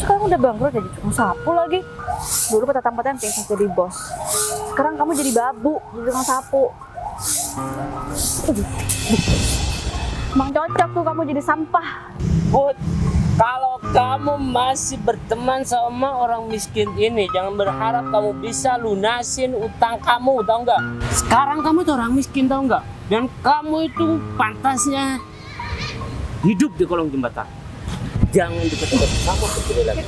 sekarang udah bangkrut jadi tukang sapu lagi. Dulu petang-petang pengen jadi bos. Sekarang kamu jadi babu, jadi tukang sapu. Aduh. Emang cocok tuh kamu jadi sampah. Put, kalau kamu masih berteman sama orang miskin ini, jangan berharap kamu bisa lunasin utang kamu, tau nggak? Sekarang kamu tuh orang miskin, tau nggak? Dan kamu itu pantasnya hidup di kolong jembatan. Jangan dekat-dekat sama putri lagi.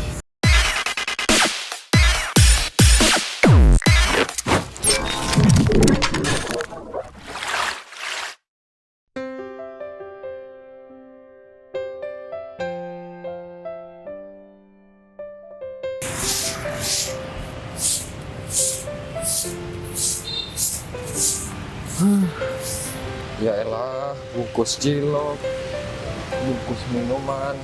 Ya elah, bungkus cilok, bungkus minuman.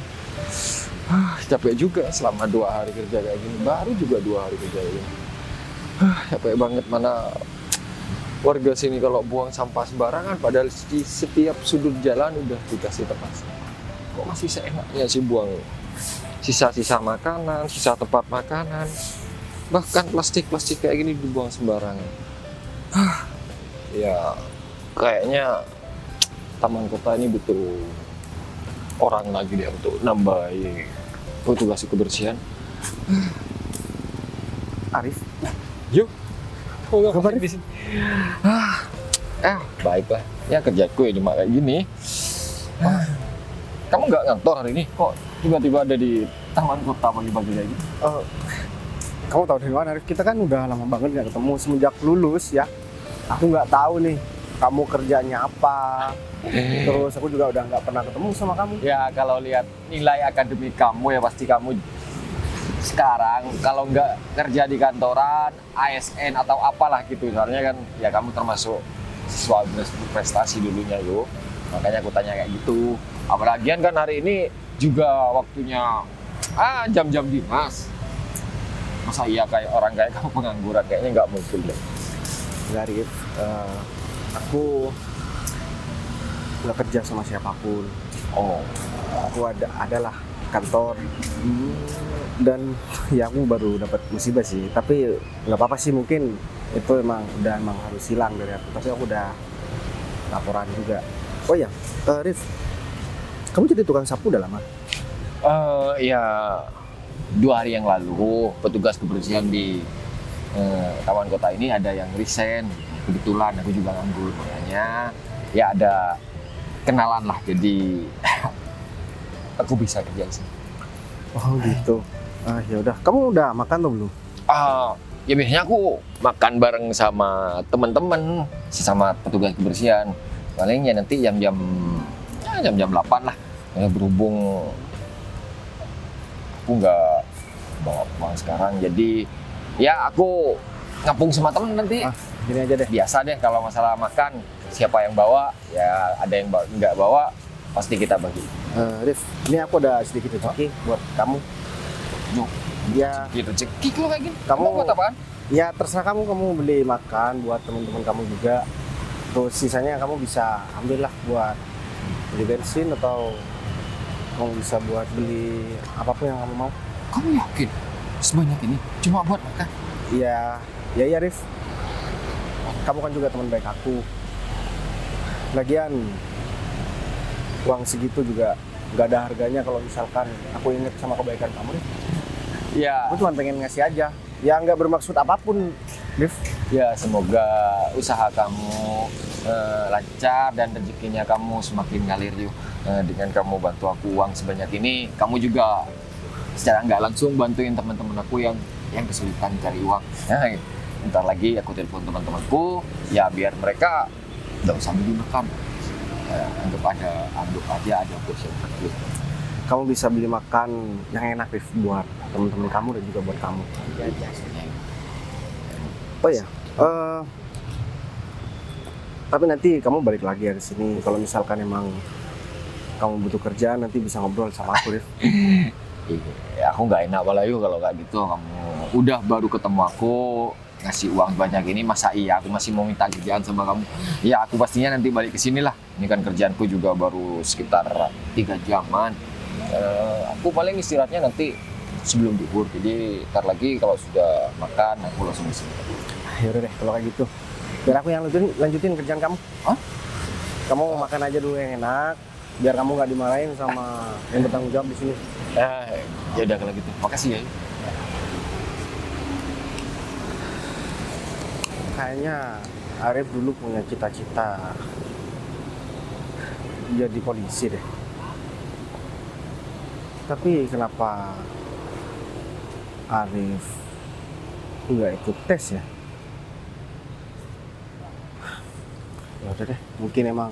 Capek juga selama 2 hari kerja kayak gini. Baru juga 2 hari kerja kayak gini. Capek banget, mana warga sini kalau buang sampah sembarangan, padahal di setiap sudut jalan udah dikasih tempat sampah. Kok masih seenaknya sih buang sisa-sisa makanan, sisa tempat makanan, bahkan plastik-plastik kayak gini dibuang sembarangan. Ya kayaknya taman kota ini butuh orang lagi deh untuk nambahin petugas kebersihan. Arif, Yuk, kabar kabar di sini? Baiklah. Ya kerjaku ya cuma kayak gini. Kamu nggak ngantor hari ini? Kok tiba-tiba ada di taman kota pagi-pagi kayak gini? kamu tahu dari mana Arif? Kita kan udah lama banget nggak ketemu semenjak lulus ya. Aku nggak tahu nih kamu kerjanya apa. Terus aku juga udah nggak pernah ketemu sama kamu. Ya kalau lihat nilai akademik kamu ya pasti kamu sekarang kalau nggak kerja di kantoran, ASN atau apalah gitu. Soalnya kan ya kamu termasuk siswa berprestasi dulunya yuk. Makanya aku tanya kayak gitu. Apalagian kan hari ini juga waktunya jam-jam dinas. Masa iya kayak orang kayak kamu pengangguran, kayaknya nggak mungkin deh. Nggak, Arif, aku nggak kerja sama siapapun. Aku adalah kantor. Dan ya aku baru dapat musibah sih. Tapi nggak apa-apa sih, mungkin itu emang harus hilang dari aku. Tapi aku udah laporan juga. Oh ya, Rif, kamu jadi tukang sapu udah lama? Ya 2 hari yang lalu petugas kebersihan di taman kota ini ada yang resign. Kebetulan aku juga nganggur, makanya ya ada kenalan lah, jadi aku bisa kerja di sini. Oh gitu. Ya udah, kamu udah makan atau belum? Ya biasanya aku makan bareng sama teman-teman, sama petugas kebersihan. Palingnya nanti jam-jam 8 lah. Ya, berhubung aku nggak bawa uang sekarang, jadi ya aku ngapung sama temen nanti. Gini aja deh. Biasa deh kalau masalah makan, siapa yang bawa, ya ada yang nggak bawa, pasti kita bagi. Rif, ini aku ada sedikit rezeki buat kamu. Yuk, Ya, gitu rezeki kalau kayak gini. Kamu- Kamu buat apaan? ya terserah kamu beli makan buat teman-teman kamu juga. Terus sisanya kamu bisa ambil lah buat beli bensin atau kamu bisa buat beli apapun yang kamu mau. Kamu yakin sebanyak ini cuma buat makan? Ya Rif. Kamu kan juga teman baik aku. Lagian uang segitu juga nggak ada harganya kalau misalkan aku inget sama kebaikan kamu nih. Ya, Aku cuma pengen ngasih aja. Ya nggak bermaksud apapun, Rif. ya semoga usaha kamu lancar dan rezekinya kamu semakin ngalir yuk. Dengan kamu bantu aku uang sebanyak ini, kamu juga secara nggak langsung bantuin teman-teman aku yang kesulitan cari uang. Nah, bentar lagi aku telepon teman-temanku, ya biar mereka nggak usah beli makan. Anggap aja ada untuk siapa. Kamu bisa beli makan yang enak, Rif, buat teman-teman kamu dan juga buat kamu. Ya biasanya. Oh ya, tapi nanti kamu balik lagi ya di sini. Kalau misalkan emang kamu butuh kerjaan, nanti bisa ngobrol sama aku, Rif. Ya, aku nggak enak Walayu kalau kayak gitu. Kamu udah baru ketemu aku ngasih uang banyak ini, masa iya aku masih mau minta kerjaan sama kamu? Ya aku pastinya nanti balik ke sini lah. Ini kan kerjaanku juga baru sekitar 3 jaman. Aku paling istirahatnya nanti sebelum duhur. Jadi ntar lagi kalau sudah makan aku langsung di sini. Yaudah deh kalau kayak gitu. Biar aku yang lanjutin kerjaan kamu. Hah? Kamu makan aja dulu yang enak. Biar kamu nggak dimarahin sama yang bertanggung jawab di sini. Ya udah kalau gitu. Makasih ya. Kayaknya Arif dulu punya cita-cita jadi polisi deh. Tapi kenapa Arif nggak ikut tes ya? Ya udah deh, mungkin emang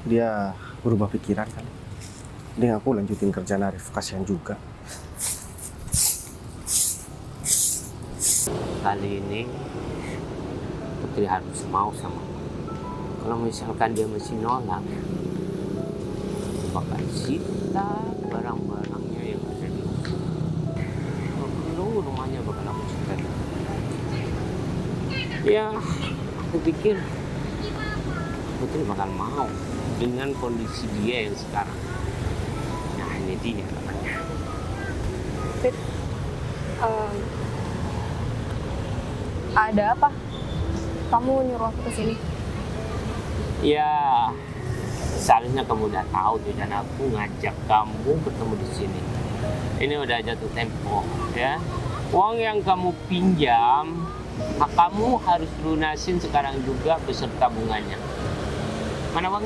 dia berubah pikiran kan. Mending aku lanjutin kerjaan Arif, kasihan juga. Kali ini Putri harus mau sama aku. Kalau misalkan dia masih nolak, bakal sita barang-barangnya yang ada di rumah. Kalau perlu rumahnya bakal aku sita. Ya, aku pikir Putri bakal mau dengan kondisi dia yang sekarang. Nah, ini dia namanya. Fit, ada apa? Kamu nyuruh aku ke sini? Ya, seharusnya kamu udah tahu tuh, dan aku ngajak kamu bertemu di sini. Ini udah jatuh tempo, ya. Uang yang kamu pinjam, kamu harus lunasin sekarang juga beserta bunganya. Mana uang?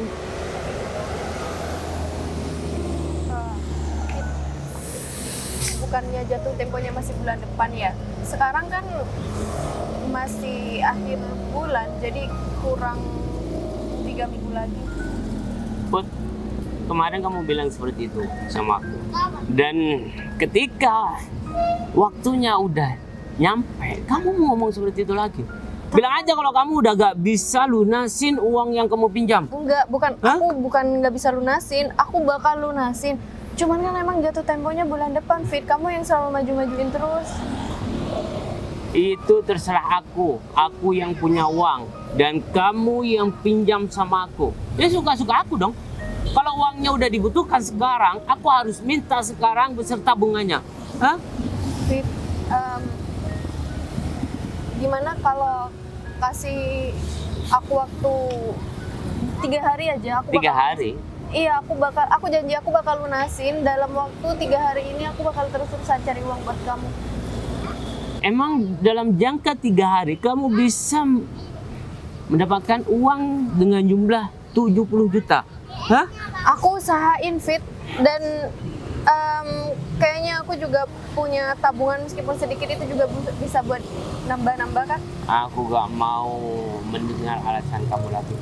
Bukannya jatuh temponya masih bulan depan ya? Sekarang kan masih akhir bulan, jadi kurang 3 minggu lagi. Put, kemarin kamu bilang seperti itu sama aku. Dan ketika waktunya udah nyampe, kamu mau ngomong seperti itu lagi. Bilang aja kalau kamu udah gak bisa lunasin uang yang kamu pinjam. Enggak, Hah? aku bukan nggak bisa lunasin, aku bakal lunasin. Cuman kan emang jatuh temponya bulan depan, Fit. Kamu yang selalu maju-majuin terus. Itu terserah aku. Aku yang punya uang. Dan kamu yang pinjam sama aku. Ya suka-suka aku dong. Kalau uangnya udah dibutuhkan sekarang, aku harus minta sekarang beserta bunganya. Hah? Fit, gimana kalau kasih aku waktu 3 hari aja? 3 hari? Iya, aku janji aku bakal lunasin dalam waktu 3 hari ini. Aku bakal terus-terusan cari uang buat kamu. Emang dalam jangka 3 hari kamu bisa mendapatkan uang dengan jumlah 70 juta? Hah? Aku usahain, Fit. Dan kayaknya aku juga punya tabungan, meskipun sedikit itu juga bisa buat nambah-nambah kan? Aku gak mau mendengar alasan kamu lagi.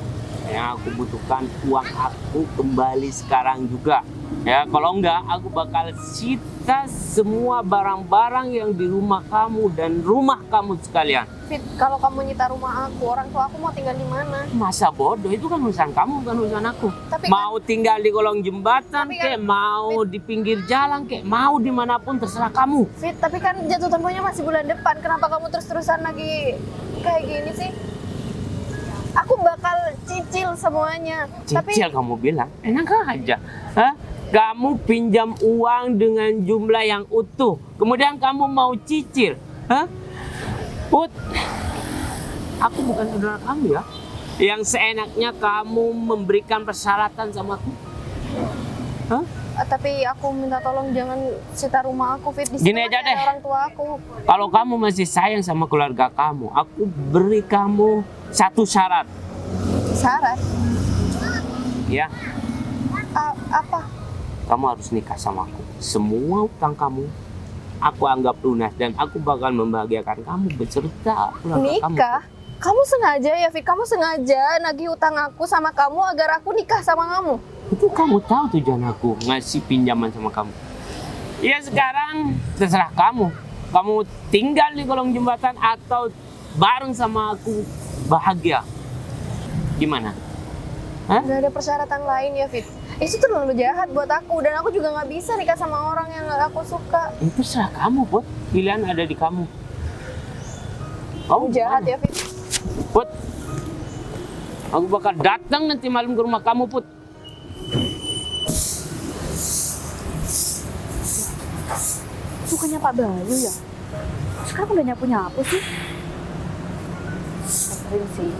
Yang aku butuhkan uang aku kembali sekarang juga. Ya, kalau enggak aku bakal sita semua barang-barang yang di rumah kamu dan rumah kamu sekalian. Fit, kalau kamu nyita rumah aku, orang tua aku mau tinggal di mana? Masa bodoh, itu kan urusan kamu, bukan urusan aku. Tapi Mau tinggal di kolong jembatan, Tapi kan- kayak mau di pinggir jalan, kayak mau dimanapun terserah kamu. Fit, tapi kan jatuh temponya masih bulan depan. Kenapa kamu terus-terusan lagi kayak gini sih? Aku bakal cicil semuanya. Cicil kamu bilang, enak aja. Hah? Kamu pinjam uang dengan jumlah yang utuh, kemudian kamu mau cicil. Hah? Put, aku bukan saudara kamu ya. Yang seenaknya kamu memberikan persyaratan sama aku. Hah? Tapi aku minta tolong jangan sita rumah aku, Fit. Di Gini sini aja masih deh. ada orang tua aku. Kalau kamu masih sayang sama keluarga kamu, aku beri kamu satu syarat. Syarat? Ya, Apa? kamu harus nikah sama aku. Semua utang kamu, aku anggap lunas. Dan aku bakal membahagiakan kamu beserta keluarga kamu. Nikah? Kamu sengaja ya, Fit? Kamu sengaja nagih utang aku sama kamu agar aku nikah sama kamu? Itu kamu tahu tujuan aku ngasih pinjaman sama kamu. Ya sekarang terserah kamu. Kamu tinggal di kolong jembatan atau bareng sama aku bahagia. Gimana? Hah? Gak ada persyaratan lain ya, Fit? Itu terlalu jahat buat aku. Dan aku juga gak bisa nikah sama orang yang gak aku suka. Itu terserah kamu, Put. Pilihan ada di kamu. Kamu jahat gimana? ya, Fit? Put, aku bakal datang nanti malam ke rumah kamu, Put. Tuh Bukannya Pak Bayu ya? Sekarang udah nyapu-nyapu sih. Sering sih.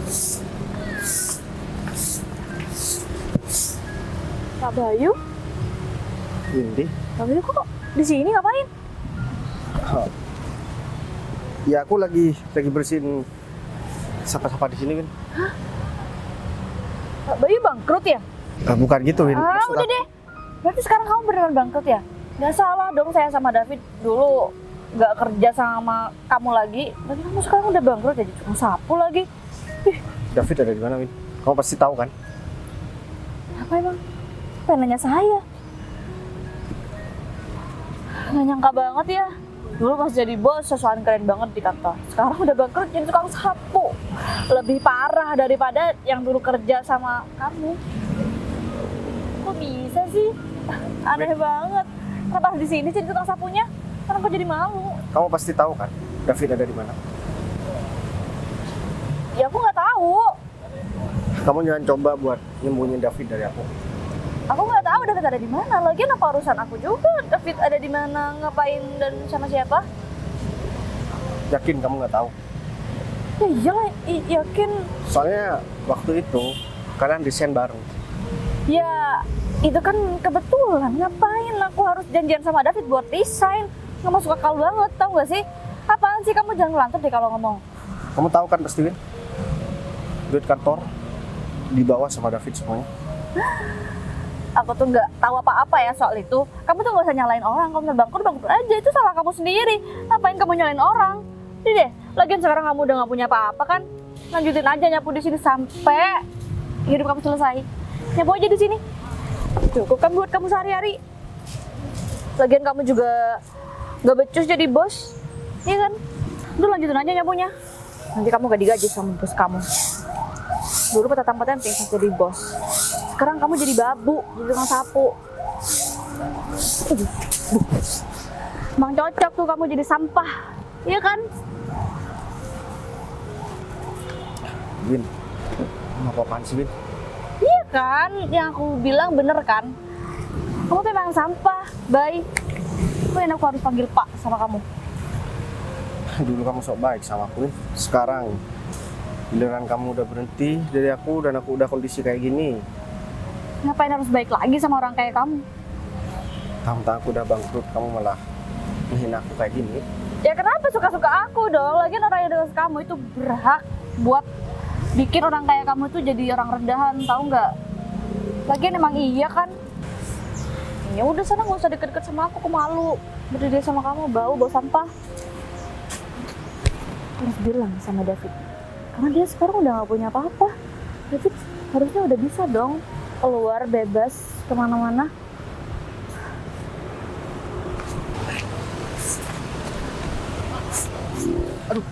Pak Bayu? Windy? Pak Bayu kok di sini ngapain? Ya aku lagi bersihin sampah-sampah di sini, Win. Pak Bayu bangkrut ya? Bukan gitu, Win. Ah, Maksud udah aku- deh. Berarti sekarang kamu beneran bangkrut ya? Gak salah dong saya sama David dulu gak kerja sama kamu lagi. Tapi kamu sekarang udah bangkrut jadi cuma sapu lagi. David ada di mana, Win? Kamu pasti tahu kan? Apa emang? Pengen nanya saya? Gak nyangka banget ya. Dulu pas jadi bos sesuatu keren banget di kantor. Sekarang udah bangkrut jadi tukang sapu. Lebih parah daripada yang dulu kerja sama kamu. Kok bisa sih? Aneh banget. Kenapa di sini jadi tukang sapunya? Kenapa jadi malu? Kamu pasti tahu kan? David ada di mana? Ya aku nggak tahu. Kamu jangan coba buat nyembunyiin David dari aku. Aku nggak tahu David ada di mana. Lagian apa urusan aku juga? David ada di mana, ngapain dan sama siapa? Yakin kamu nggak tahu? Ya iyalah, yakin. Soalnya waktu itu kalian desain bareng. Ya itu kan kebetulan. Ngapain aku harus janjian sama David buat desain? Nggak masuk akal banget, tau nggak sih? Apaan sih kamu jangan ngelantur deh kalau ngomong. Kamu tahu kan pasti, Win? Duit kantor dibawa sama David semuanya. Aku tuh nggak tahu apa-apa ya soal itu. Kamu tuh nggak usah nyalain orang. Kamu bangkrut aja, itu salah kamu sendiri. Ngapain kamu nyalain orang? Jadi deh, lagian sekarang kamu udah nggak punya apa-apa kan? Lanjutin aja nyapu di sini sampai hidup kamu selesai. Nyapu aja di sini. Cukup kan buat kamu sehari-hari. Lagian kamu juga nggak becus jadi bos, iya kan? Udah lanjutin aja nyapunya. Nanti kamu gak digaji sama bos kamu. Dulu petang-petang pengen jadi bos. Sekarang kamu jadi babu, jadi tukang sapu. Emang cocok tuh kamu jadi sampah, iya kan? Win, kamu apa-apaan sih, Win? Iya kan, yang aku bilang bener kan? Kamu tuh emang sampah, bye. Aku harus panggil Pak sama kamu. Dulu kamu sok baik sama aku, Win. Sekarang giliran kamu udah berhenti dari aku dan aku udah kondisi kayak gini. Ngapain harus baik lagi sama orang kayak kamu? Tahu-tahu aku udah bangkrut, kamu malah menghina aku kayak gini. Ya kenapa suka-suka aku dong? Lagian orang yang dekat kamu itu berhak buat bikin orang kayak kamu tuh jadi orang rendahan, tahu nggak? Lagian emang iya kan? Ya udah sana nggak usah deket-deket sama aku malu. Berdiri sama kamu bau sampah. Harus bilang sama David, karena dia sekarang udah nggak punya apa-apa. David harusnya udah bisa dong keluar bebas kemana-mana. Aduh.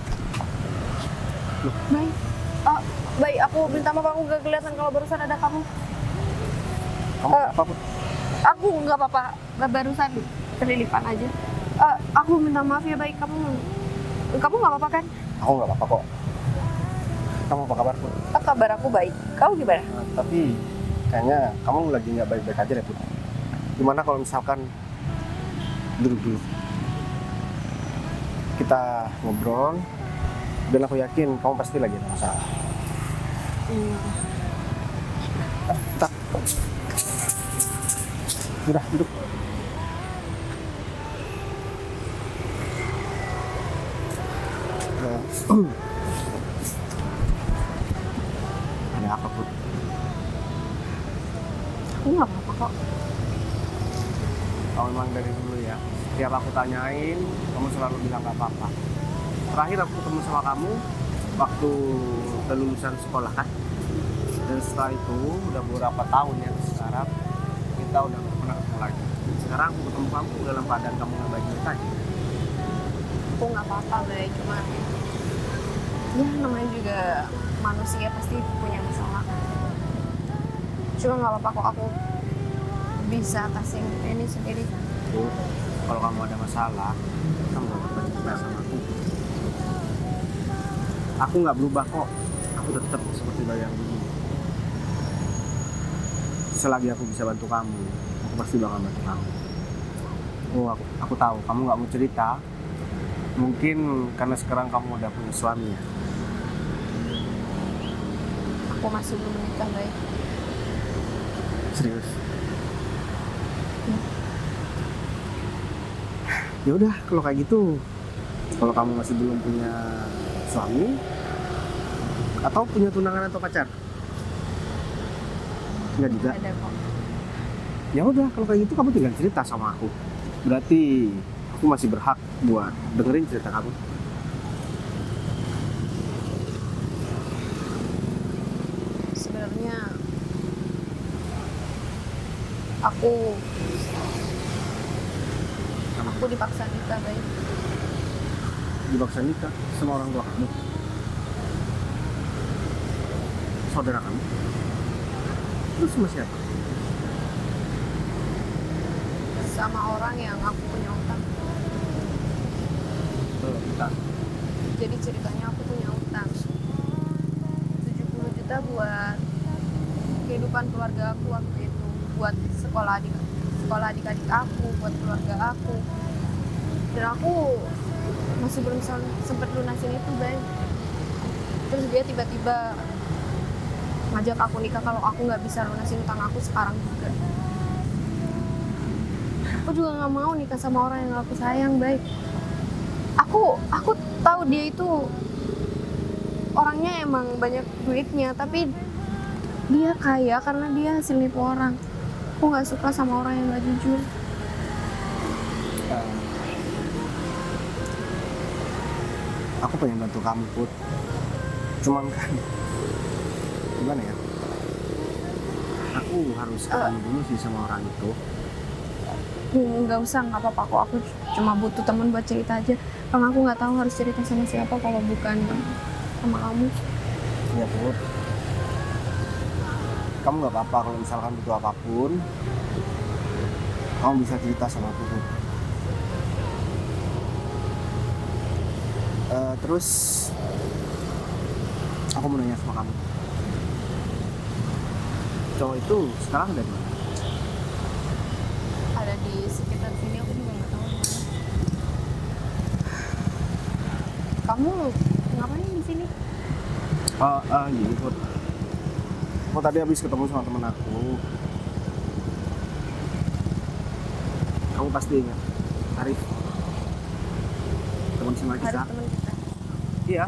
Loh. Baik, baik. Aku minta maaf, aku gak kelihatan kalau barusan ada kamu. Kamu apa, Put? Aku nggak apa-apa, barusan kelilipan aja. Aku minta maaf ya, baik. Kamu nggak apa-apa kan? Aku nggak apa-apa kok. Kamu apa kabar, Put? Kabar aku baik. Kamu gimana? Tapi kayaknya kamu lagi nggak baik-baik aja deh, Put. Gimana kalau misalkan duduk dulu? Kita ngobrol, dan aku yakin kamu pasti lagi ada masalah. Tak. Udah, duduk. Ada apa, Put? Aku nggak apa-apa kok. Kamu memang dari dulu ya, setiap aku tanyain, kamu selalu bilang gak apa-apa. Terakhir aku ketemu sama kamu waktu lulusan sekolah kan. Dan setelah itu udah beberapa tahun ya sekarang kita udah gak pernah ketemu lagi. Sekarang aku ketemu kamu dalam keadaan kamu gak baik-baik aja. Aku nggak apa-apa, Bay. Cuma ya namanya juga manusia pasti punya masalah. Cuma nggak apa-apa kok, aku bisa atasin ini sendiri. Kalau kamu ada masalah, kamu gak apa-apa cerita sama aku. Aku nggak berubah kok. Aku tetap seperti yang dulu. Selagi aku bisa bantu kamu, aku pasti bakal bantu kamu. Oh, aku tahu kamu nggak mau cerita. Mungkin karena sekarang kamu udah punya suami ya. Aku masih belum menikah, baik. Serius? Ya udah, kalau kayak gitu, kalau kamu masih belum punya suami atau punya tunangan atau pacar? Enggak juga. Ada kok. Ya udah, kalau kayak gitu kamu tinggal cerita sama aku. Berarti aku masih berhak buat dengerin cerita kamu. Sebenarnya aku dipaksa nikah, baik. Dipaksa nikah sama orang tua kamu, saudara kamu, terus sama siapa? Sama orang yang aku punya utang. Utang. Jadi ceritanya aku punya utang 70 juta buat kehidupan keluarga aku waktu itu, buat sekolah adik-adik aku, buat keluarga aku. Dan aku masih belum sempet lunasin itu, Bang. Terus dia tiba-tiba ngajak aku nikah kalau aku nggak bisa lunasin utang aku sekarang juga. Aku juga nggak mau nikah sama orang yang aku sayang, baik. Aku tahu dia itu orangnya emang banyak duitnya, tapi dia kaya karena dia hasil nipu orang. Aku nggak suka sama orang yang nggak jujur. Aku pengen bantu kamu, Put. Cuman kan, gimana ya? Aku harus ketemu dulu sih sama orang itu. Nggak usah, nggak apa-apa kok. Aku cuma butuh teman buat cerita aja. Karena aku nggak tahu harus cerita sama siapa kalau bukan sama kamu. Ya, Put. Kamu nggak apa-apa kalau misalkan butuh apapun. Kamu bisa cerita sama aku, Put. Terus aku mau nanya sama kamu, cowok itu sekarang ada di mana? Ada di sekitar sini, aku juga nggak tahu di mana. Kamu ngapain di sini? Gini, Put. Aku tadi habis ketemu sama temen aku. Kamu pasti ingat Arif, teman SMA kita. Harus teman kita. Iya,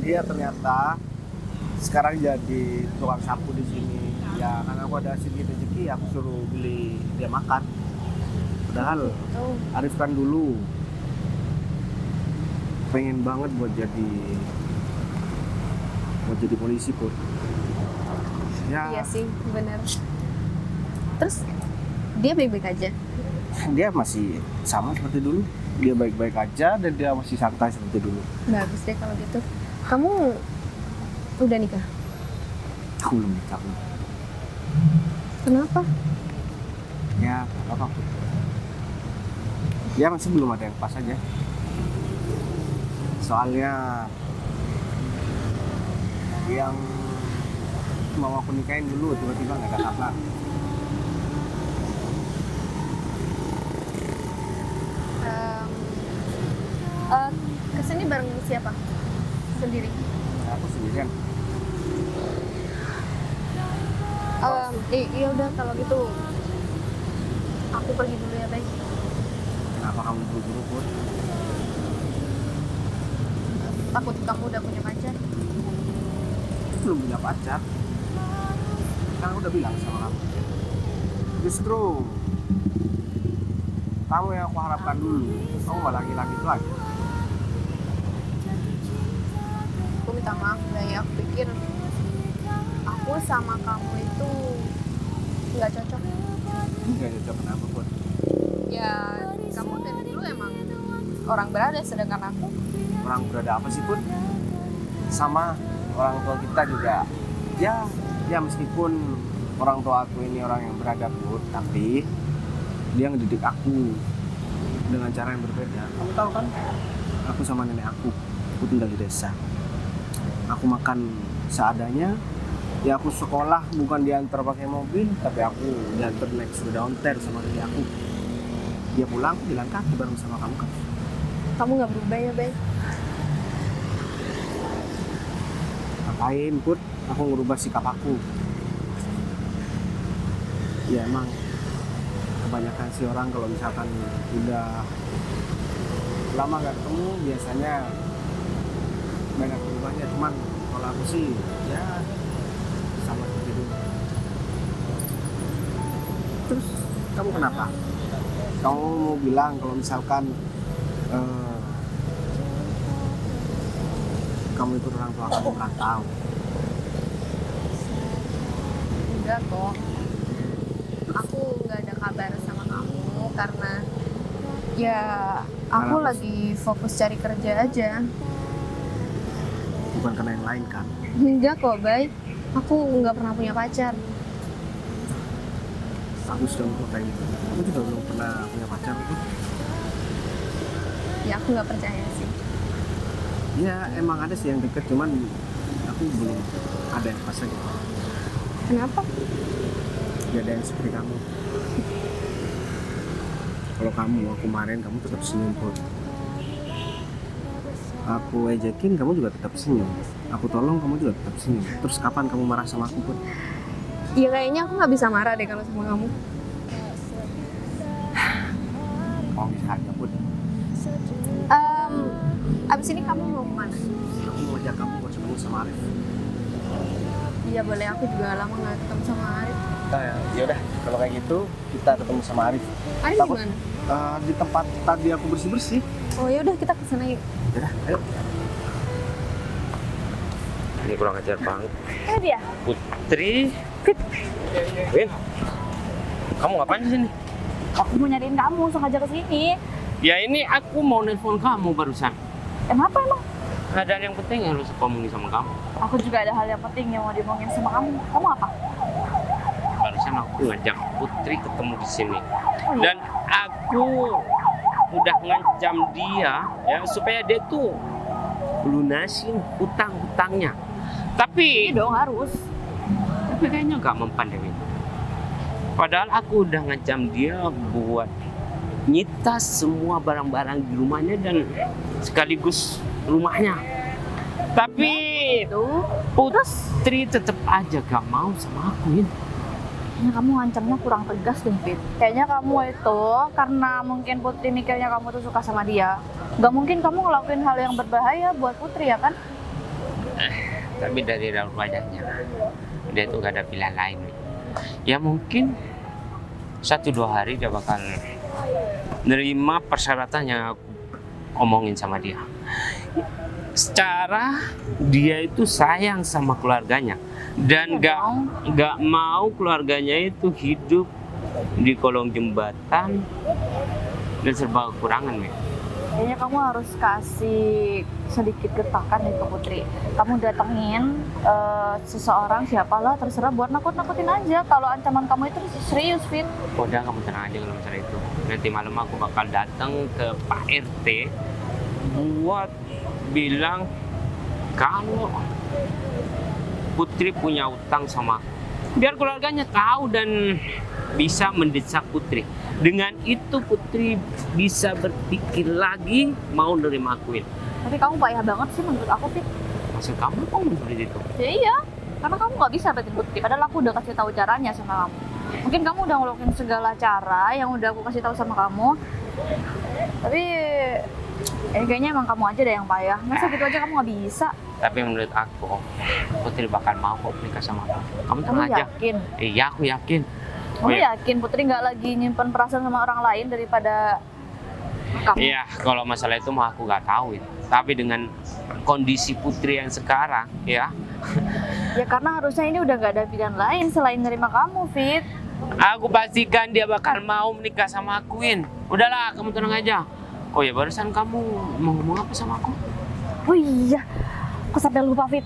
dia ternyata sekarang jadi tukang sapu di sini. Ya, karena aku ada sedikit rezeki, aku suruh beli dia makan. Padahal Tuh. Arif kan dulu pengen banget buat jadi polisi, Put. Ya, Iya sih, bener. Terus dia baik-baik aja. dia masih sama seperti dulu. Dia baik-baik aja dan dia masih santai seperti dulu. Bagus deh kalau gitu. Kamu udah nikah? Aku belum nikah, Put. Kenapa? Ya, apa Put? Ya masih belum ada yang pas aja. Soalnya yang mau aku nikahin dulu tiba-tiba nggak ada kabar. Kesini bareng siapa? Sendiri? Aku sendirian. Iya udah kalau gitu aku pergi dulu ya, baik. Kenapa kamu buru-buru, Put? Takut kamu udah punya pacar. Belum punya pacar. Kan aku udah bilang sama kamu. Justru kamu yang aku harapkan dulu. Kamu malah ngilang itu lagi. Aku minta maaf, Bay. Aku pikir aku sama kamu itu nggak cocok. Nggak cocok kenapa, Put? Ya kamu dari dulu emang orang berada, sedangkan aku Orang berada apa sih, Put? Sama orang tua kita juga. Ya meskipun orang tua aku ini orang yang berada, Put, tapi dia ngedidik aku dengan cara yang berbeda. Kamu tahu kan? Aku sama nenek aku tinggal di desa. Aku makan seadanya. Ya aku sekolah bukan diantar pakai mobil, tapi aku diantar naik sepeda ontel sama nenek aku. dia pulang, aku jalan kaki bareng sama kamu kan. Kamu nggak berubah ya, Bay? Ngapain, Put? Aku ngerubah sikap aku. Ya emang kebanyakan sih orang kalau misalkan udah lama gak ketemu biasanya banyak berubahnya. Cuman kalau aku sih ya sama seperti dulu. Terus kamu kenapa? Kamu mau bilang kalau misalkan kamu itu orang tua kamu merantau? Enggak kok. Aku nggak ada kabar sama kamu karena ya aku Kenapa? lagi fokus cari kerja aja. Bukan karena yang lain kan? Enggak kok, Bay. Aku nggak pernah punya pacar. Bagus dong kalau kayak gitu. Aku juga belum pernah punya pacar tuh. Ya aku nggak percaya sih. Ya emang ada sih yang deket, cuman aku belum ada yang pas aja. Kenapa? Gak ada yang seperti kamu. Kalau kamu, aku kemarin kamu tetap senyum Put. Aku ejekin kamu juga tetap senyum. Aku tolong kamu juga tetap senyum. Terus kapan kamu marah sama aku Put? Ya kayaknya aku nggak bisa marah deh kalau sama kamu. Kamu bisa aja Put. Abis ini kamu mau kemana? Aku mau ajak kamu buat ketemu sama Arif. Iya boleh, aku juga lama nggak ketemu sama Arif. Ya udah, kalau kayak gitu kita ketemu sama Arif. Arif Takut- gimana? Di tempat tadi aku bersih-bersih. Oh ya udah kita kesana yuk. Yaudah, ayo. Ini kurang ajar banget. Dia. Putri. Win, kamu ngapain di sini? Aku mau nyariin kamu, sengaja kesini. Ya ini aku mau nelpon kamu barusan. Kenapa emang? Ada yang penting yang harus aku omongin sama kamu. Aku juga ada hal yang penting yang mau diomongin sama kamu. Kamu apa? Barusan aku ngajak Putri ketemu di sini. Oh, iya? Dan aku udah ngancam dia ya supaya dia tuh lunasin utang-utangnya. Iya Tapi dong, harus. kayaknya gak mempan Dewi. Padahal aku udah ngancam dia buat nyita semua barang-barang di rumahnya dan sekaligus rumahnya. Tapi Tuh. Putri tetap aja gak mau sama aku ini. Kayaknya kamu ngancamnya kurang tegas deh, Fit. Kayaknya kamu itu karena mungkin Putri mikirnya kamu tuh suka sama dia. Gak mungkin kamu ngelakuin hal yang berbahaya buat Putri ya kan? Tapi dari raut wajahnya dia tuh gak ada pilihan lain. Ya mungkin 1-2 hari dia bakal nerima persyaratan yang aku omongin sama dia. Secara dia itu sayang sama keluarganya dan gak mau keluarganya itu hidup di kolong jembatan dan serba kekurangan, Mi. Kayaknya kamu harus kasih sedikit getakan nih ke Putri. Kamu datengin seseorang siapalah terserah buat nakut-nakutin aja. Kalau ancaman kamu itu serius, Fit. Udah kamu tenang aja kalau masalah itu. Nanti malam aku bakal datang ke Pak RT buat bilang kalau Putri punya utang sama aku. Biar keluarganya tahu dan bisa mendesak Putri. Dengan itu Putri bisa berpikir lagi mau nerima akuin. Tapi kamu payah banget sih menurut aku, Fit. Maksud kamu kok seperti itu? Ya iya, karena kamu nggak bisa dapetin Putri. Padahal aku udah kasih tahu caranya sama kamu. Mungkin kamu udah ngelakuin segala cara yang udah aku kasih tahu sama kamu. Tapi kayaknya emang kamu aja deh yang payah. Masa gitu aja kamu nggak bisa? Tapi menurut aku Putri bakal mau kok nikah sama aku. Kamu Kamu tenang aja. yakin? Iya aku yakin. Kamu Iya. yakin Putri nggak lagi nyimpen perasaan sama orang lain daripada kamu? Iya, kalau masalah itu mah aku nggak tahu ya. Tapi dengan kondisi Putri yang sekarang, ya, Ya karena harusnya ini udah nggak ada pilihan lain selain nerima kamu, Fit. aku pastikan dia bakal mau menikah sama akuin. Udahlah, kamu tenang aja. Oh ya, barusan kamu mau ngomong apa sama aku? Oh iya, aku sampai lupa, Fit.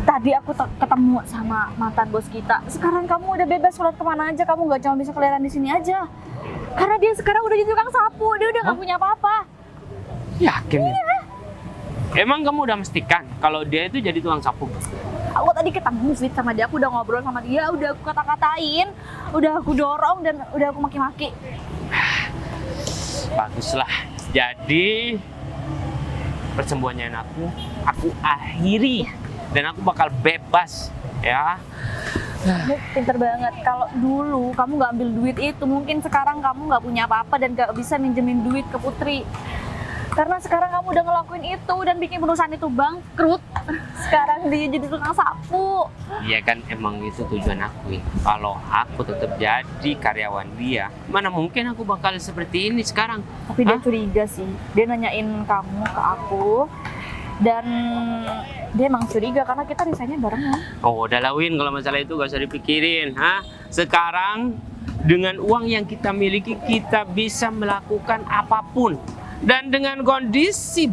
Tadi aku ketemu sama mantan bos kita. Sekarang kamu udah bebas keluar kemana aja. Kamu nggak cuma bisa kelihatan di sini aja. Karena dia sekarang udah jadi tukang sapu. Dia udah nggak punya apa-apa. Yakin? Iya. Emang kamu udah memastikan kalau dia itu jadi tukang sapu? Aku tadi ketemu Fit sama dia. Aku udah ngobrol sama dia. Udah aku kata-katain. Udah aku dorong dan udah aku maki-maki. Baguslah. Jadi persembuhannya aku akhiri dan aku bakal bebas ya. Kamu pinter banget. Kalau dulu kamu nggak ambil duit itu, mungkin sekarang kamu nggak punya apa-apa dan nggak bisa minjemin duit ke Putri. Karena sekarang kamu udah ngelakuin itu dan bikin perusahaan itu bangkrut. Sekarang dia jadi tukang sapu. Iya kan, emang itu tujuan aku. Kalau aku tetap jadi karyawan dia, mana mungkin aku bakal seperti ini sekarang. Tapi dia curiga sih. Dia nanyain kamu ke aku. Dan dia emang curiga karena kita resignnya barengan. Oh, udah lawin, kalau masalah itu gak usah dipikirin. Sekarang dengan uang yang kita miliki, kita bisa melakukan apapun. Dan dengan kondisi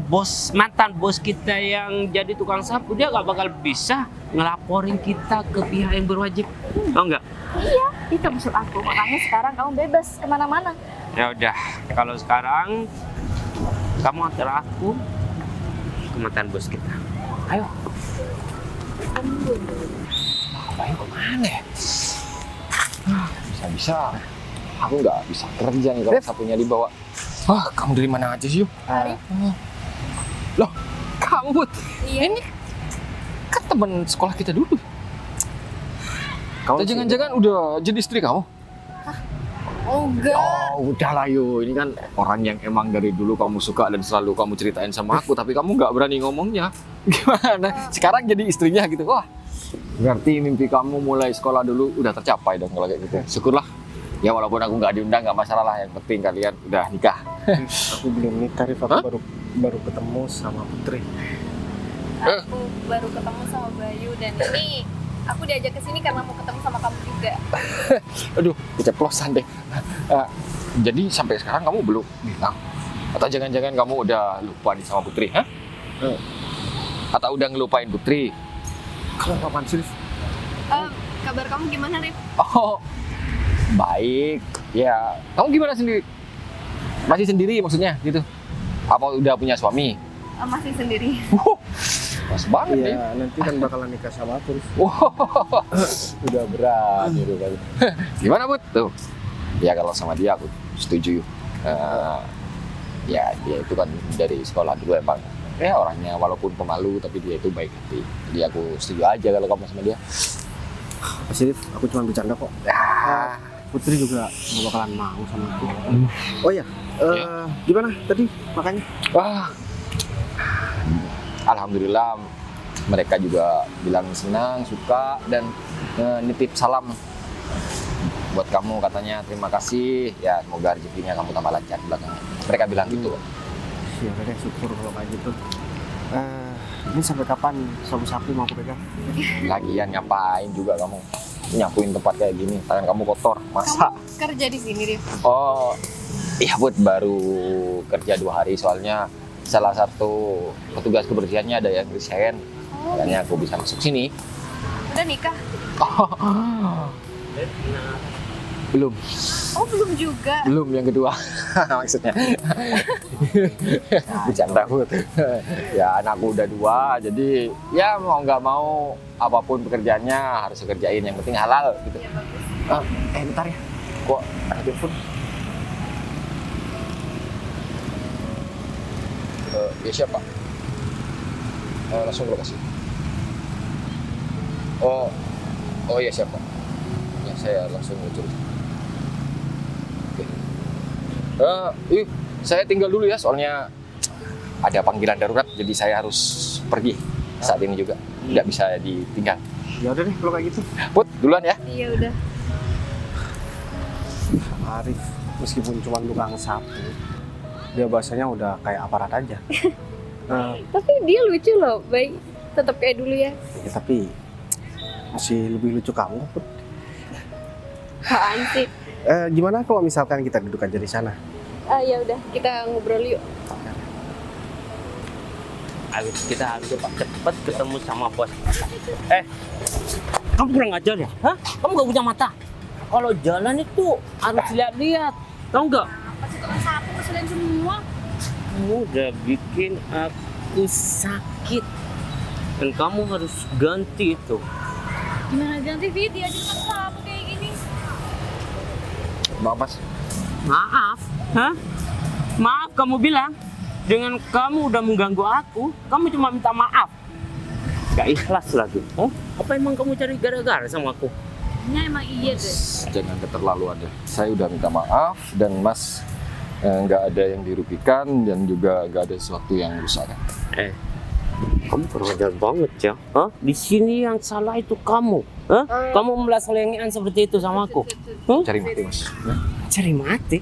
mantan bos kita yang jadi tukang sapu, dia gak bakal bisa ngelaporin kita ke pihak yang berwajib. Tahu nggak? Iya, itu maksud aku. Makanya sekarang kamu bebas kemana-mana. Ya udah, kalau sekarang kamu antar aku ke mantan bos kita. Ayo. Ayo kemana ya? Bisa-bisa aku nggak bisa kerja nih kalau sapunya dibawa. Kamu dari mana aja sih, yuk? Loh, kamu Bud? Iya. Ini kan teman sekolah kita dulu. Kamu Atau jangan-jangan udah jadi istri kamu? Oh enggak. Oh, udahlah yuk. Ini kan orang yang emang dari dulu kamu suka dan selalu kamu ceritain sama aku, tapi kamu nggak berani ngomongnya. Gimana? Sekarang jadi istrinya gitu. Wah, berarti mimpi kamu mulai sekolah dulu udah tercapai dong kalau kayak gitu. Syukurlah. Ya walaupun aku nggak diundang nggak masalah lah. Yang penting kalian udah nikah. Aku belum nikah, Rif. Aku baru ketemu sama Putri. Aku baru ketemu sama Bayu dan ini aku diajak ke sini karena mau ketemu sama kamu juga. Aduh, keceplosan deh. Jadi sampai sekarang kamu belum bilang? Atau jangan-jangan kamu udah lupa nih sama Putri? Atau udah ngelupain Putri? Kamu apaan sih, Rif? Kabar kamu gimana, Rif? Oh, baik. Ya, kamu gimana sendiri? Masih sendiri maksudnya gitu? Apa udah punya suami? Masih sendiri. Pas banget nih. Iya, nanti kan bakalan nikah sama aku, Rif. Udah berani tuh kali. Gimana Bud? Tuh. Ya kalau sama dia aku setuju. Ya dia itu kan dari sekolah dulu emang. Ya orangnya walaupun pemalu tapi dia itu baik hati. Jadi aku setuju aja kalau kamu sama dia. Masih, Rif, aku cuma bercanda kok. Putri juga gak bakalan mau sama aku. Oh iya, gimana tadi makanya? Wah, alhamdulillah mereka juga bilang senang, suka dan nitip salam buat kamu, katanya terima kasih ya, semoga rezekinya kamu tambah lancar di belakangnya. Mereka bilang gitu. Ya udah deh, syukur kalau kayak gitu. Ini sampai kapan sapu-sapu mau aku pegang? Lagian ngapain juga kamu nyapuin tempat kayak gini, tangan kamu kotor, masa? Kamu kerja di sini, Rif? Oh iya Bud, baru kerja 2 hari soalnya salah satu petugas kebersihannya ada yang resign. Makanya aku bisa masuk sini. Udah nikah? Belum. Oh, belum juga. Belum yang kedua maksudnya. Bercanda Bud. Ya anakku udah 2, jadi ya mau nggak mau apapun pekerjaannya harus kerjain, yang penting halal gitu. Ya, bagus. Bentar ya, kok ada telepon? Ya siapa? Langsung lokasi. Oh ya siapa? Ya saya langsung muncul. Oke. Saya tinggal dulu ya, soalnya ada panggilan darurat, jadi saya harus pergi saat ini juga. Nggak bisa ditinggal. Ya udah deh kalau kayak gitu. Put, duluan ya. Iya, udah. Arif, meskipun cuma tukang sapu, dia bahasanya udah kayak aparat aja. Tapi dia lucu loh, baik. Tetap kayak dulu ya. Ya, tapi masih lebih lucu kamu, Put. Apaan sih? Gimana kalau misalkan kita duduk aja di sana? Ya udah, kita ngobrol yuk. Ayo kita harus cepat ketemu sama bos. Kamu kurang ajar ya? Kamu gak punya mata? Kalau jalan itu harus lihat-lihat, tahu nggak? Pasti tukang sapu ngeselin semua. Kamu udah bikin aku sakit, dan kamu harus ganti itu. Gimana ganti dia aja tukang sapu kayak gini? Maaf Mas. Maaf, Maaf kamu bilang, dengan kamu udah mengganggu aku, kamu cuma minta maaf. Gak ikhlas lagi. Oh, apa emang kamu cari gara-gara sama aku? Ya emang iya deh. Jangan keterlaluan deh. Saya udah minta maaf dan Mas nggak ada yang dirugikan dan juga nggak ada sesuatu yang rusak. Kamu kurang ajar banget ya. Hah? Di sini yang salah itu kamu. Hah? Kamu melas-lengean seperti itu sama aku. Hah? Cari mati Mas. Cari mati.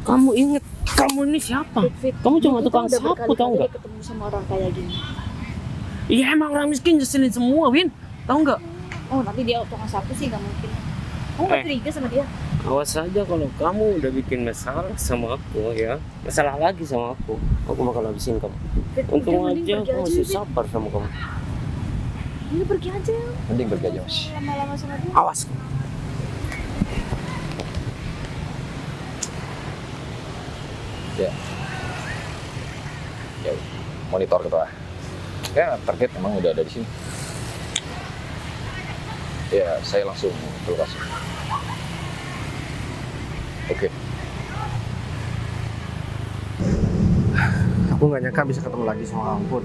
Kamu inget kamu ini siapa? Kamu cuma tukang sapu tau nggak? Ketemu sama orang kayak gini. Iya emang orang miskin nyeselin semua, Win. Tahu nggak? Oh nanti dia tukang sapu sih nggak mungkin. Kamu nggak curiga sama dia? Awas saja kalau kamu udah bikin masalah sama aku ya. Masalah lagi sama aku bakal habisin kamu. Untung aja aku masih sabar sama kamu. Ini pergi aja. Mending pergi aja Mas. Lama-lama sama dia. Awas. Ya. Ya, monitor gitu lah. Ya, target emang udah ada di sini. Ya, saya langsung ke lokasi. Oke. Aku nggak nyangka bisa ketemu lagi sama kamu Pun.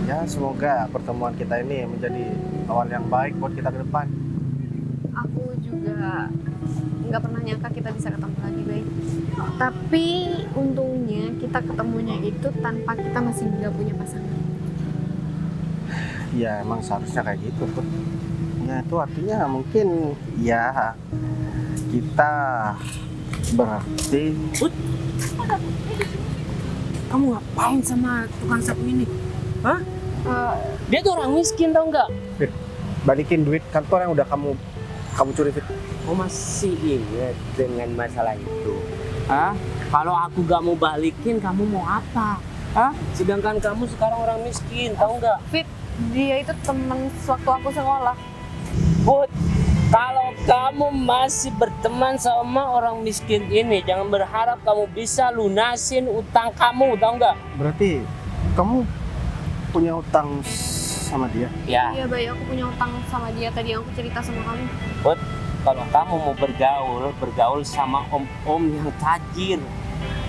Ya semoga pertemuan kita ini menjadi awal yang baik buat kita ke depan. Aku juga nggak pernah nyangka kita bisa ketemu lagi, baik. Tapi untungnya kita ketemunya itu tanpa kita masih nggak punya pasangan. Ya emang seharusnya kayak gitu Pun. Ya itu artinya mungkin ya kita berarti Kamu ngapain sama tukang sapu ini? Hah? Dia tuh orang miskin tau nggak? balikin duit kantor yang udah kamu curi Fit. Kamu masih ingat dengan masalah itu? Hah? Kalau aku gak mau balikin, kamu mau apa? Hah? Sedangkan kamu sekarang orang miskin, tahu nggak? Fit, dia itu teman sewaktu aku sekolah. Put, kalau kamu masih berteman sama orang miskin ini, jangan berharap kamu bisa lunasin utang kamu, tahu nggak? Berarti kamu punya utang sama dia? Ya, Iya, baik. Aku punya utang sama dia. Tadi yang aku cerita sama kamu. Put, kalau kamu mau bergaul sama om-om yang tajir,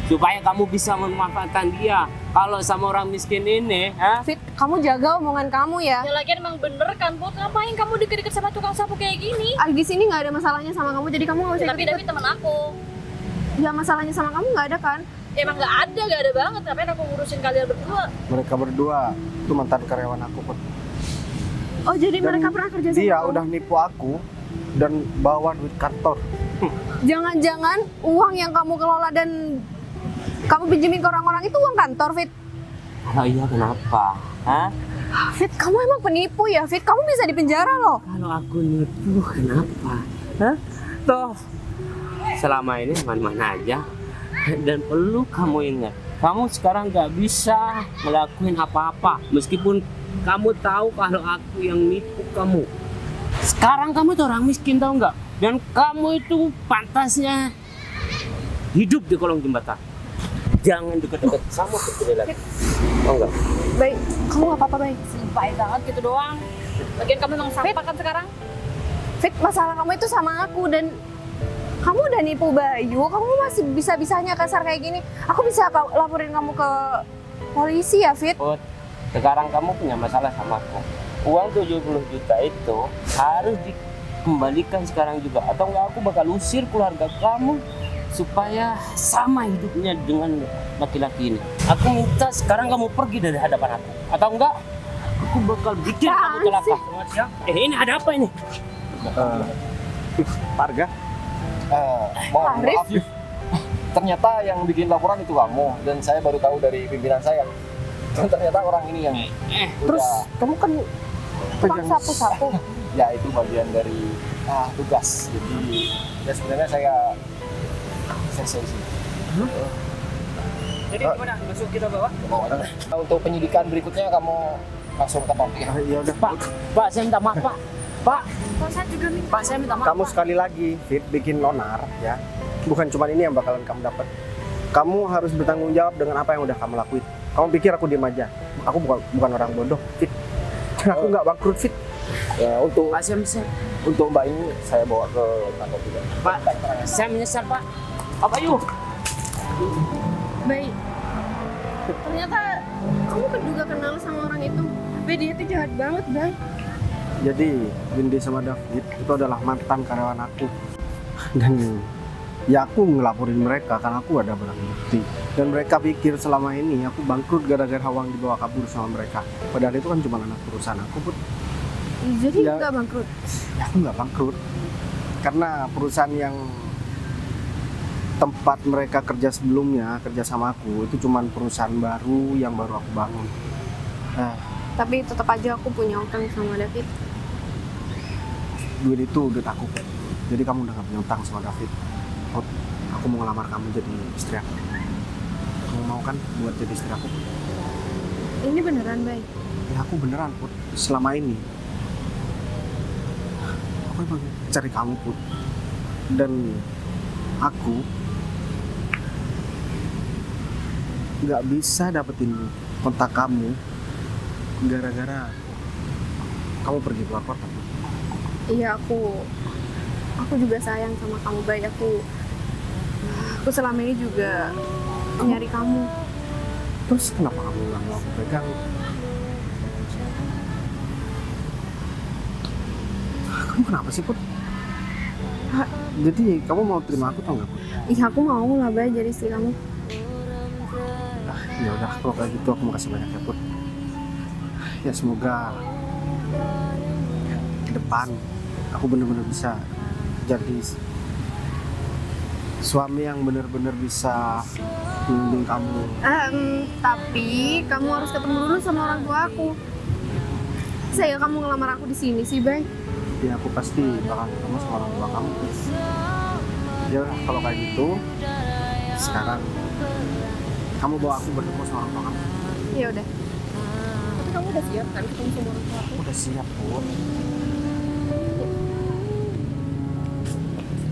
supaya kamu bisa memanfaatkan dia. Kalau sama orang miskin ini, Fit, kamu jaga omongan kamu ya. Ya lagian emang bener kan, Put. Ngapain kamu deket-deket sama tukang sapu kayak gini? Di sini nggak ada masalahnya sama kamu, jadi kamu nggak usah Tapi ikut-ikut. David teman aku. Ya masalahnya sama kamu nggak ada kan? Emang nggak ada banget. Ngapain aku ngurusin kalian berdua? Mereka berdua itu mantan karyawan aku Put. Oh jadi Dan mereka pernah kerja sama dia kamu? udah nipu aku dan bawa duit kantor. Jangan-jangan uang yang kamu kelola dan kamu pinjemin ke orang-orang itu uang kantor, Fit? oh iya kenapa? Hah? Fit, kamu emang penipu ya, Fit? Kamu bisa dipenjara loh. Kalau aku nipu, kenapa? Hah? Toh, selama ini aman-aman aja. Dan perlu kamu ingat, kamu sekarang gak bisa ngelakuin apa-apa. Meskipun kamu tahu kalau aku yang nipu kamu. Sekarang kamu tuh orang miskin, tahu nggak? Dan kamu itu pantasnya hidup di kolong jembatan. Jangan deket-deket sama putri lagi. Tahu nggak? Baik, kamu nggak apa-apa, Baik. Baik banget gitu doang. Lagian kamu emang sampah kan sekarang? Fit, masalah kamu itu sama aku dan kamu udah nipu Bayu, kamu masih bisa-bisanya kasar kayak gini. Aku bisa laporin kamu ke polisi ya, Fit? Put, sekarang kamu punya masalah sama aku. Uang 70 juta itu harus dikembalikan sekarang juga. Atau enggak aku bakal usir keluarga kamu supaya sama hidupnya dengan laki-laki ini. Aku minta sekarang kamu pergi dari hadapan aku. Atau enggak, aku bakal bikin kamu celaka. Ini ada apa ini? Pak Arga, Mohon Arif? maaf, ternyata yang bikin laporan itu kamu dan saya baru tahu dari pimpinan saya. Dan ternyata orang ini yang terus kamu kan Tukang pegang sapu-sapu. ya itu bagian dari tugas. Jadi ya sebenarnya saya di sini. Jadi gimana? Besok kita bawa? Nah, untuk penyidikan berikutnya kamu langsung ke Tompi. Ya udah, Pak, saya minta maaf, Pak. Pak, Saya juga minta. Pak, saya minta maaf. kamu sekali lagi Fit bikin onar ya. Bukan cuma ini yang bakalan kamu dapat. Kamu harus bertanggung jawab dengan apa yang udah kamu lakuin. Kamu pikir aku diem aja? Aku bukan orang bodoh, Fit. Dan aku nggak bangkrut, Fit. Ya, untuk Pak, saya Mbak ini saya bawa ke kantor juga. Pak, saya menyesal, Pak. Apa yuk? Bay, ternyata kamu kan juga kenal sama orang itu. Bay, dia tuh jahat banget, Bay. Jadi Windy sama David itu adalah mantan karyawan aku. Dan ya aku ngelaporin mereka karena aku ada barang bukti. Dan mereka pikir selama ini aku bangkrut gara-gara Hawang dibawa kabur sama mereka. Padahal itu kan cuma anak perusahaan aku, Put. Jadi Ya. nggak bangkrut? Ya, aku nggak bangkrut. Karena perusahaan yang tempat mereka kerja sebelumnya, kerja sama aku, itu cuma perusahaan baru yang baru aku bangun. Tapi tetap aja aku punya utang sama David. Duit itu duit aku, Put. Jadi kamu udah gak punya utang sama David. Put, aku mau ngelamar kamu jadi istri aku. Kamu mau kan buat jadi istri aku? Ini beneran, Bay? Ya aku beneran, Put. Selama ini aku emang cari kamu, Put. Dan aku nggak bisa dapetin kontak kamu gara-gara kamu pergi keluar kota, Put. Iya, aku juga sayang sama kamu, Bay. Aku selama ini juga nyari kamu. Terus kenapa kamu nggak mau aku pegang? Kamu kenapa sih, Put? Jadi kamu mau terima aku tau nggak, Put? Iya, aku mau lah, Bay, jadi istri kamu. Ya udah, kalau kayak gitu aku makasih banyak ya, Put. Ya semoga ke depan aku benar-benar bisa jadi suami yang benar-benar bisa bimbing kamu. Tapi kamu harus ketemu dulu sama orang tua aku. Saya kamu ngelamar aku di sini sih, Bay. Ya aku pasti bakal ketemu sama orang tua kamu. Ya udah, kalau kayak gitu sekarang kamu bawa aku bertemu sama orang tua kamu. Ya udah. Tapi kamu udah siap kan ketemu sama orang tua aku? Aku udah siap, Put.